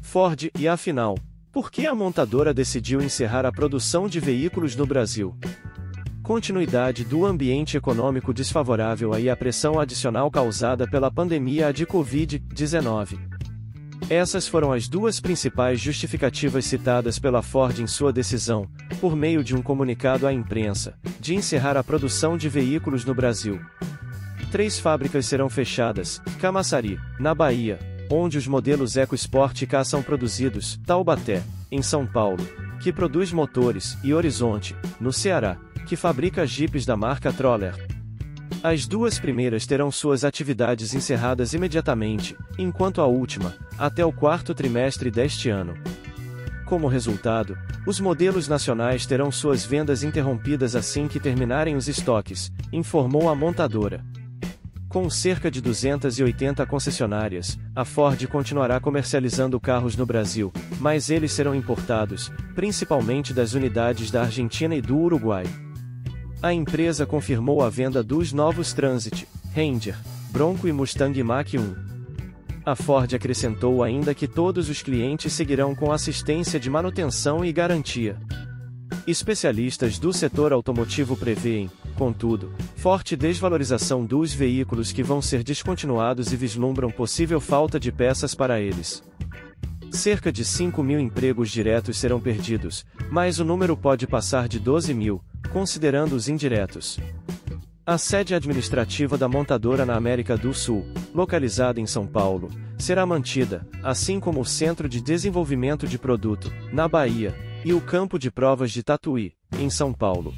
Ford, e afinal, por que a montadora decidiu encerrar a produção de veículos no Brasil? Continuidade do ambiente econômico desfavorável e a pressão adicional causada pela pandemia de Covid-19. Essas foram as duas principais justificativas citadas pela Ford em sua decisão, por meio de um comunicado à imprensa, de encerrar a produção de veículos no Brasil. 3 fábricas serão fechadas: Camaçari, na Bahia, onde os modelos EcoSport e K são produzidos, Taubaté, em São Paulo, que produz motores, e Horizonte, no Ceará, que fabrica jipes da marca Troller. As duas primeiras terão suas atividades encerradas imediatamente, enquanto a última, até o 4º trimestre deste ano. Como resultado, os modelos nacionais terão suas vendas interrompidas assim que terminarem os estoques, informou a montadora. Com cerca de 280 concessionárias, a Ford continuará comercializando carros no Brasil, mas eles serão importados, principalmente das unidades da Argentina e do Uruguai. A empresa confirmou a venda dos novos Transit, Ranger, Bronco e Mustang Mach-1. A Ford acrescentou ainda que todos os clientes seguirão com assistência de manutenção e garantia. Especialistas do setor automotivo preveem, contudo, forte desvalorização dos veículos que vão ser descontinuados e vislumbram possível falta de peças para eles. Cerca de 5.000 empregos diretos serão perdidos, mas o número pode passar de 12.000, considerando os indiretos. A sede administrativa da montadora na América do Sul, localizada em São Paulo, será mantida, assim como o Centro de Desenvolvimento de Produto, na Bahia, e o Campo de Provas de Tatuí, em São Paulo.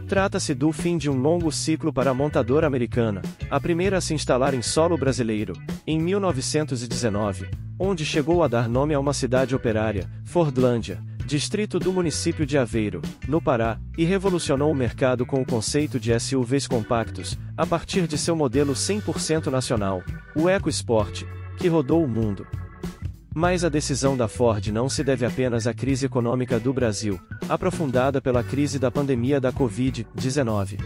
Trata-se do fim de um longo ciclo para a montadora americana, a primeira a se instalar em solo brasileiro, em 1919, onde chegou a dar nome a uma cidade operária, Fordlândia, distrito do município de Aveiro, no Pará, e revolucionou o mercado com o conceito de SUVs compactos, a partir de seu modelo 100% nacional, o EcoSport, que rodou o mundo. Mas a decisão da Ford não se deve apenas à crise econômica do Brasil, aprofundada pela crise da pandemia da Covid-19.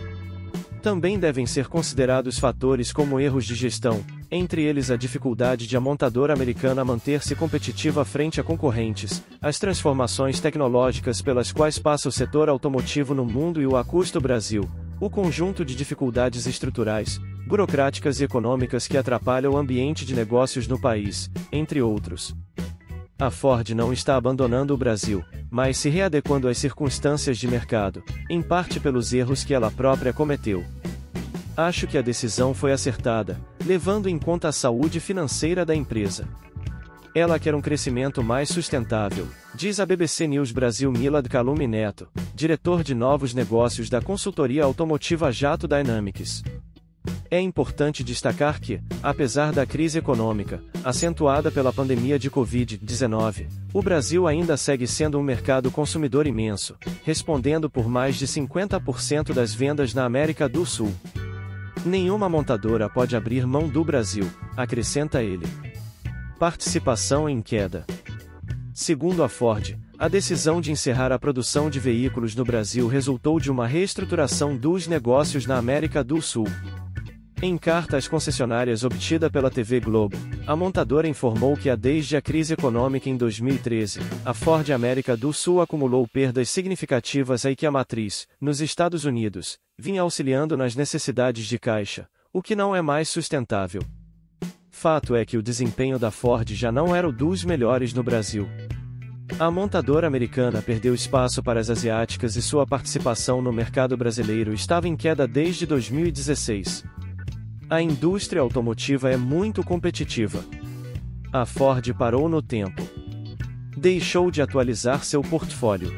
Também devem ser considerados fatores como erros de gestão, entre eles a dificuldade de a montadora americana manter-se competitiva frente a concorrentes, as transformações tecnológicas pelas quais passa o setor automotivo no mundo e o custo Brasil, o conjunto de dificuldades estruturais, burocráticas e econômicas que atrapalham o ambiente de negócios no país, entre outros. A Ford não está abandonando o Brasil, mas se readequando às circunstâncias de mercado, em parte pelos erros que ela própria cometeu. Acho que a decisão foi acertada, levando em conta a saúde financeira da empresa. Ela quer um crescimento mais sustentável, diz a BBC News Brasil Milad Calumi Neto, diretor de novos negócios da consultoria automotiva Jato Dynamics. É importante destacar que, apesar da crise econômica, acentuada pela pandemia de Covid-19, o Brasil ainda segue sendo um mercado consumidor imenso, respondendo por mais de 50% das vendas na América do Sul. Nenhuma montadora pode abrir mão do Brasil, acrescenta ele. Participação em queda. Segundo a Ford, a decisão de encerrar a produção de veículos no Brasil resultou de uma reestruturação dos negócios na América do Sul. Em carta às concessionárias obtida pela TV Globo, a montadora informou que desde a crise econômica em 2013, a Ford América do Sul acumulou perdas significativas e que a matriz, nos Estados Unidos, vinha auxiliando nas necessidades de caixa, o que não é mais sustentável. Fato é que o desempenho da Ford já não era o dos melhores no Brasil. A montadora americana perdeu espaço para as asiáticas e sua participação no mercado brasileiro estava em queda desde 2016. A indústria automotiva é muito competitiva. A Ford parou no tempo. Deixou de atualizar seu portfólio.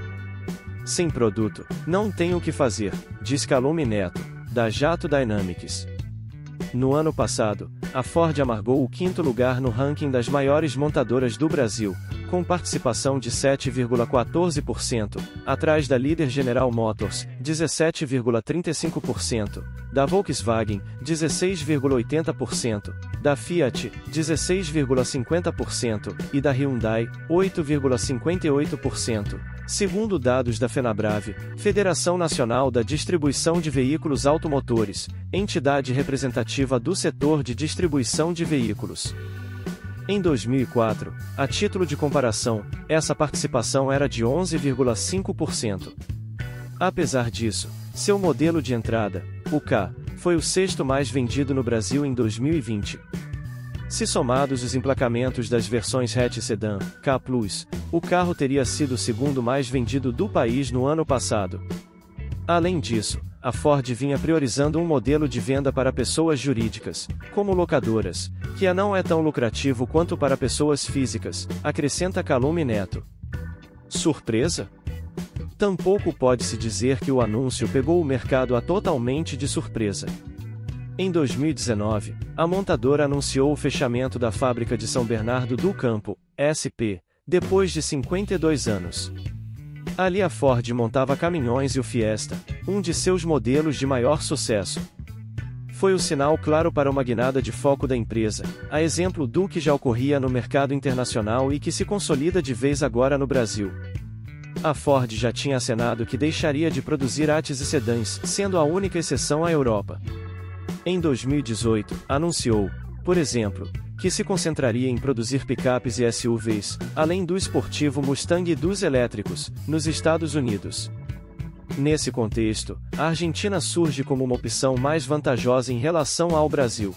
Sem produto, não tem o que fazer, diz Calumi Neto, da Jato Dynamics. No ano passado, a Ford amargou o 5º lugar no ranking das maiores montadoras do Brasil, com participação de 7,14%, atrás da líder General Motors, 17,35%, da Volkswagen, 16,80%, da Fiat, 16,50% e da Hyundai, 8,58%, segundo dados da Fenabrave, Federação Nacional da Distribuição de Veículos Automotores, entidade representativa do setor de distribuição de veículos. Em 2004, a título de comparação, essa participação era de 11,5%. Apesar disso, seu modelo de entrada, o K, foi o sexto mais vendido no Brasil em 2020. Se somados os emplacamentos das versões hatch sedã, K+, o carro teria sido o segundo mais vendido do país no ano passado. Além disso, a Ford vinha priorizando um modelo de venda para pessoas jurídicas, como locadoras, que não é tão lucrativo quanto para pessoas físicas, acrescenta Calume Neto. Surpresa? Tampouco pode-se dizer que o anúncio pegou o mercado totalmente de surpresa. Em 2019, a montadora anunciou o fechamento da fábrica de São Bernardo do Campo, SP, depois de 52 anos. Ali a Ford montava caminhões e o Fiesta, um de seus modelos de maior sucesso. Foi o sinal claro para uma guinada de foco da empresa, a exemplo do que já ocorria no mercado internacional e que se consolida de vez agora no Brasil. A Ford já tinha acenado que deixaria de produzir hatches e sedãs, sendo a única exceção a Europa. Em 2018, anunciou, por exemplo, que se concentraria em produzir picapes e SUVs, além do esportivo Mustang e dos elétricos, nos Estados Unidos. Nesse contexto, a Argentina surge como uma opção mais vantajosa em relação ao Brasil.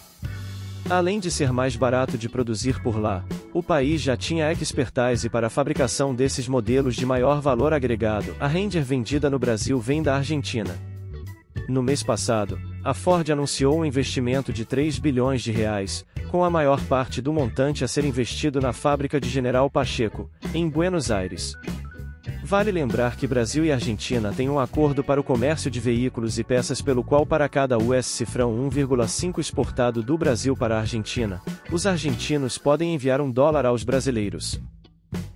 Além de ser mais barato de produzir por lá, o país já tinha expertise para a fabricação desses modelos de maior valor agregado. A Ranger vendida no Brasil vem da Argentina. No mês passado, a Ford anunciou um investimento de 3 bilhões de reais, com a maior parte do montante a ser investido na fábrica de General Pacheco, em Buenos Aires. Vale lembrar que Brasil e Argentina têm um acordo para o comércio de veículos e peças pelo qual para cada US cifrão 1,5 exportado do Brasil para a Argentina, os argentinos podem enviar $1 aos brasileiros.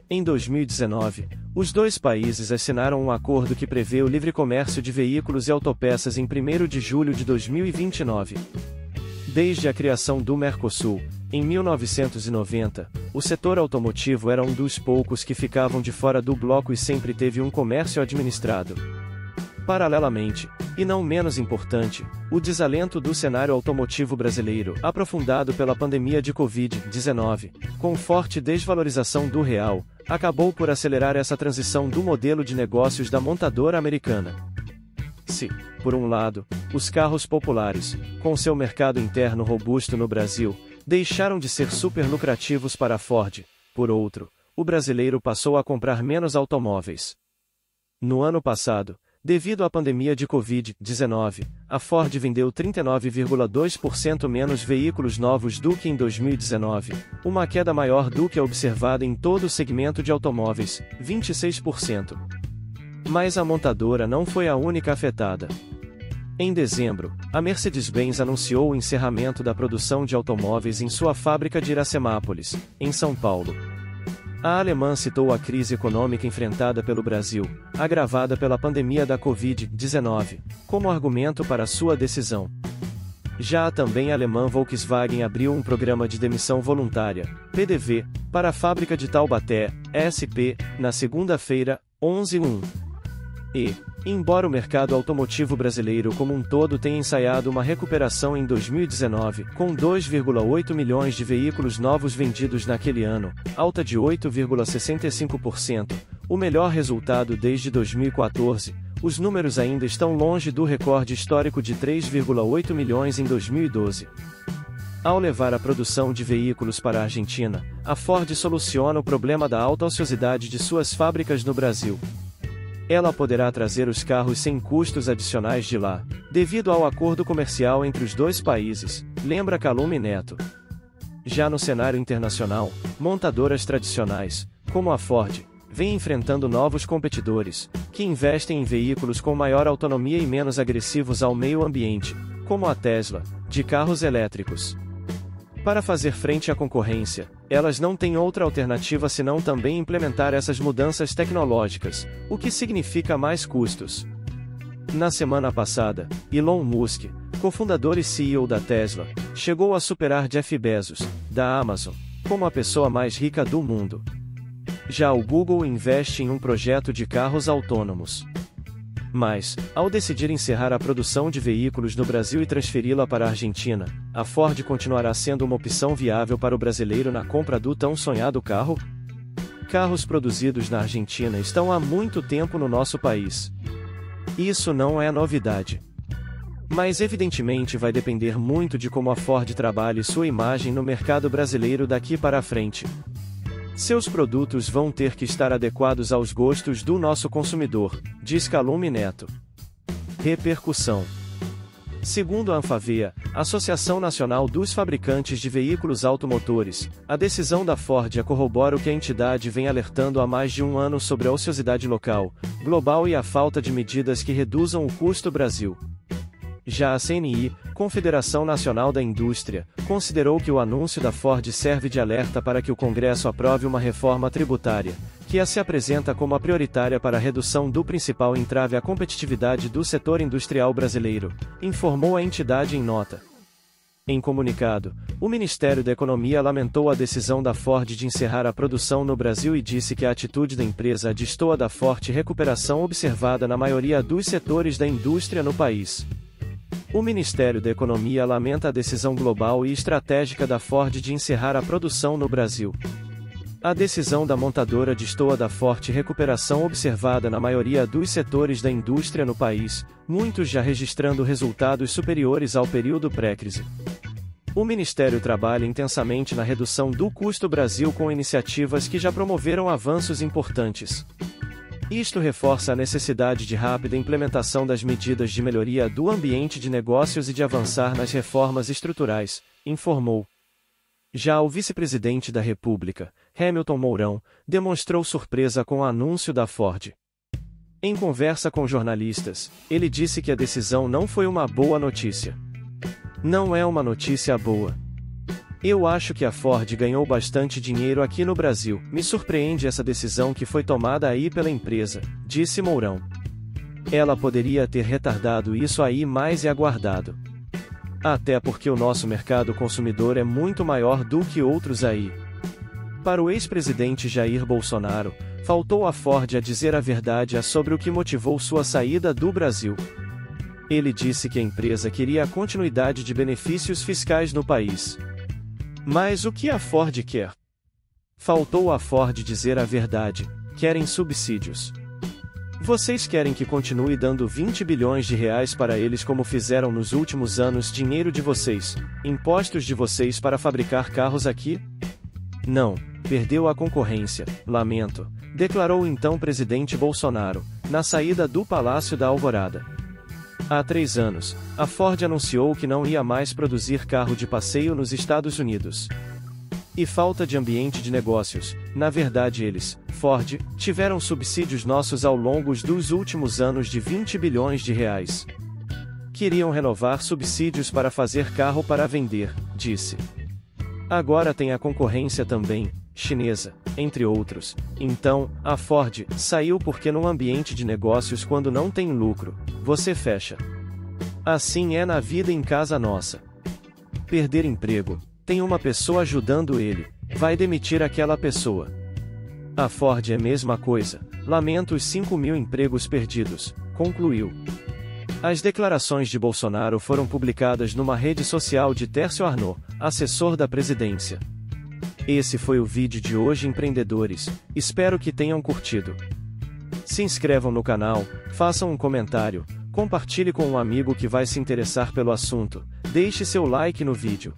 Em 2019, os dois países assinaram um acordo que prevê o livre comércio de veículos e autopeças em 1º de julho de 2029. Desde a criação do Mercosul, em 1990, o setor automotivo era um dos poucos que ficavam de fora do bloco e sempre teve um comércio administrado. Paralelamente, e não menos importante, o desalento do cenário automotivo brasileiro, aprofundado pela pandemia de Covid-19, com forte desvalorização do real, acabou por acelerar essa transição do modelo de negócios da montadora americana. Se, por um lado, os carros populares, com seu mercado interno robusto no Brasil, deixaram de ser super lucrativos para a Ford, por outro, o brasileiro passou a comprar menos automóveis. No ano passado, devido à pandemia de Covid-19, a Ford vendeu 39,2% menos veículos novos do que em 2019, uma queda maior do que a observada em todo o segmento de automóveis, 26%. Mas a montadora não foi a única afetada. Em dezembro, a Mercedes-Benz anunciou o encerramento da produção de automóveis em sua fábrica de Iracemápolis, em São Paulo. A alemã citou a crise econômica enfrentada pelo Brasil, agravada pela pandemia da Covid-19, como argumento para sua decisão. Já a também alemã Volkswagen abriu um programa de demissão voluntária, PDV, para a fábrica de Taubaté, SP, na segunda-feira, 11/1. Embora o mercado automotivo brasileiro como um todo tenha ensaiado uma recuperação em 2019, com 2,8 milhões de veículos novos vendidos naquele ano, alta de 8,65%, o melhor resultado desde 2014, os números ainda estão longe do recorde histórico de 3,8 milhões em 2012. Ao levar a produção de veículos para a Argentina, a Ford soluciona o problema da alta ociosidade de suas fábricas no Brasil. Ela poderá trazer os carros sem custos adicionais de lá, devido ao acordo comercial entre os dois países, lembra Calume Neto. Já no cenário internacional, montadoras tradicionais, como a Ford, vêm enfrentando novos competidores, que investem em veículos com maior autonomia e menos agressivos ao meio ambiente, como a Tesla, de carros elétricos. Para fazer frente à concorrência, elas não têm outra alternativa senão também implementar essas mudanças tecnológicas, o que significa mais custos. Na semana passada, Elon Musk, cofundador e CEO da Tesla, chegou a superar Jeff Bezos, da Amazon, como a pessoa mais rica do mundo. Já o Google investe em um projeto de carros autônomos. Mas, ao decidir encerrar a produção de veículos no Brasil e transferi-la para a Argentina, a Ford continuará sendo uma opção viável para o brasileiro na compra do tão sonhado carro? Carros produzidos na Argentina estão há muito tempo no nosso país. Isso não é novidade. Mas evidentemente vai depender muito de como a Ford trabalhe sua imagem no mercado brasileiro daqui para frente. Seus produtos vão ter que estar adequados aos gostos do nosso consumidor, diz Calume Neto. Repercussão. Segundo a Anfavea, Associação Nacional dos Fabricantes de Veículos Automotores, a decisão da Ford corrobora o que a entidade vem alertando há mais de um ano sobre a ociosidade local, global e a falta de medidas que reduzam o custo Brasil. Já a CNI, Confederação Nacional da Indústria, considerou que o anúncio da Ford serve de alerta para que o Congresso aprove uma reforma tributária, que a se apresenta como a prioritária para a redução do principal entrave à competitividade do setor industrial brasileiro, informou a entidade em nota. Em comunicado, o Ministério da Economia lamentou a decisão da Ford de encerrar a produção no Brasil e disse que a atitude da empresa destoa da forte recuperação observada na maioria dos setores da indústria no país. O Ministério da Economia lamenta a decisão global e estratégica da Ford de encerrar a produção no Brasil. A decisão da montadora destoa da forte recuperação observada na maioria dos setores da indústria no país, muitos já registrando resultados superiores ao período pré-crise. O Ministério trabalha intensamente na redução do custo Brasil com iniciativas que já promoveram avanços importantes. Isto reforça a necessidade de rápida implementação das medidas de melhoria do ambiente de negócios e de avançar nas reformas estruturais, informou. Já o vice-presidente da República, Hamilton Mourão, demonstrou surpresa com o anúncio da Ford. Em conversa com jornalistas, ele disse que a decisão não foi uma boa notícia. Não é uma notícia boa. Eu acho que a Ford ganhou bastante dinheiro aqui no Brasil. Me surpreende essa decisão que foi tomada aí pela empresa, disse Mourão. Ela poderia ter retardado isso aí mais e aguardado. Até porque o nosso mercado consumidor é muito maior do que outros aí. Para o ex-presidente Jair Bolsonaro, faltou a Ford a dizer a verdade sobre o que motivou sua saída do Brasil. Ele disse que a empresa queria a continuidade de benefícios fiscais no país. Mas o que a Ford quer? Faltou a Ford dizer a verdade: querem subsídios. Vocês querem que continue dando 20 bilhões de reais para eles como fizeram nos últimos anos, dinheiro de vocês, impostos de vocês para fabricar carros aqui? Não, perdeu a concorrência, lamento, declarou então o presidente Bolsonaro, na saída do Palácio da Alvorada. Há 3 anos, a Ford anunciou que não ia mais produzir carro de passeio nos Estados Unidos. E falta de ambiente de negócios, na verdade eles, Ford, tiveram subsídios nossos ao longo dos últimos anos de 20 bilhões de reais. Queriam renovar subsídios para fazer carro para vender, disse. Agora tem a concorrência também, chinesa, entre outros. Então, a Ford saiu porque num ambiente de negócios quando não tem lucro, você fecha. Assim é na vida em casa nossa. Perder emprego, tem uma pessoa ajudando ele, vai demitir aquela pessoa. A Ford é a mesma coisa, lamento os 5.000 empregos perdidos, concluiu. As declarações de Bolsonaro foram publicadas numa rede social de Tércio Arnaud, assessor da presidência. Esse foi o vídeo de hoje, empreendedores, espero que tenham curtido. Se inscrevam no canal, façam um comentário, compartilhe com um amigo que vai se interessar pelo assunto, deixe seu like no vídeo.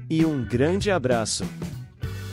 E um grande abraço!